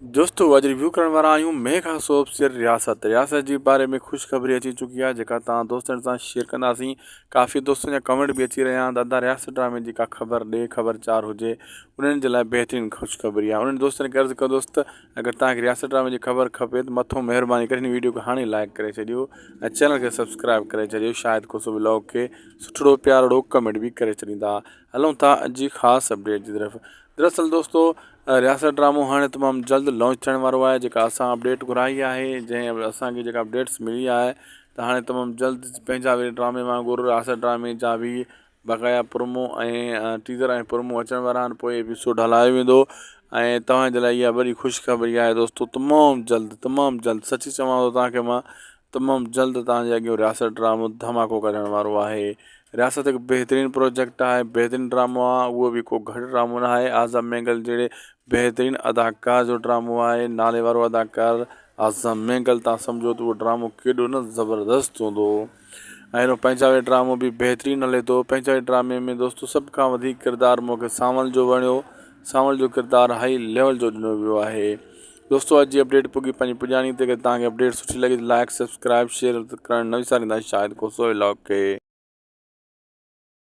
दोस्तों अॼु रिव्यू करण वारा आहियूं मेघा सोप सिर रियासत जे बारे में ख़ुशख़बरी अची चुकी है जेका तव्हां दोस्तनि सां शेयर कंदासीं। काफ़ी दोस्तनि जा कमेंट भी अची रहिया आहिनि दादा रियासत ड्रामे जी का ख़बर ॾे ख़बरचार हुजे उन्हनि जे लाइ बहितरीनु ख़ुशख़बरी आहे। उन्हनि दोस्तनि खे अर्ज़ु कयो दोस्त अगरि तव्हांखे रियासत ड्रामे जी ख़बर खपे त मथो महिरबानी करे हिन वीडियो खे हाणे लाइक करे छॾियो ऐं चैनल खे सब्सक्राइब करे छॾियो। शायदि को सो व्लॉग खे सुठो प्यारो कमेंट भी करे छॾींदा। हलूं था अॼु जी ख़ासि अपडेट जी तरफ़। दरअसल दोस्तों रियासत ड्रामो हाँ तमामु जल्द लॉन्च थियण वारो आहे। जेका असां अपडेट घुराई आहे जंहिं असांखे जेका अपडेट्स मिली आहे त हाणे तमामु जल्द पंहिंजा वरी ड्रामे वांगुरु रियासत ड्रामे जा भी बक़ाया प्रोमो ऐं टीज़र ऐं प्रोमो अचण वारा आहिनि। पोइ एपिसोड हलायो वेंदो ऐं तव्हांजे लाइ इहा वॾी ख़ुशख़बरी आहे दोस्तों। तमामु जल्द सची चवां थो तव्हांखे मां तमामु जल्द तव्हांजे अॻियां रियासत ड्रामो धमाको कढण वारो आहे। रियासत हिकु बहितरीनु प्रोजेक्ट आहे, बहितरीनु ड्रामो आहे, उहो बि को घटि ड्रामो न आहे। आज़म मैगल जहिड़े बहितरीनु अदाकार जो ड्रामो आहे, नाले वारो अदाकार आज़म मैगल। तव्हां सम्झो त उहो ड्रामो केॾो न ज़बरदस्त हूंदो ऐं हिन पंहिंजा ड्रामो बि बहितरीनु हले थो। पंहिंजा ड्रामे में दोस्तों सभ खां वधीक किरदारु मूंखे सांवल जो वणियो। सांवल जो किरदारु हाई लेवल जो ॾिनो वियो आहे। दोस्तों अॼु जी अपडेट पुॼी पंहिंजी पुॼाणी ते। अगरि तव्हांखे अपडेट सुठी लॻे त लाइक सब्सक्राइब शेयर करणु न विसारींदा शायदि को व्लॉग खे।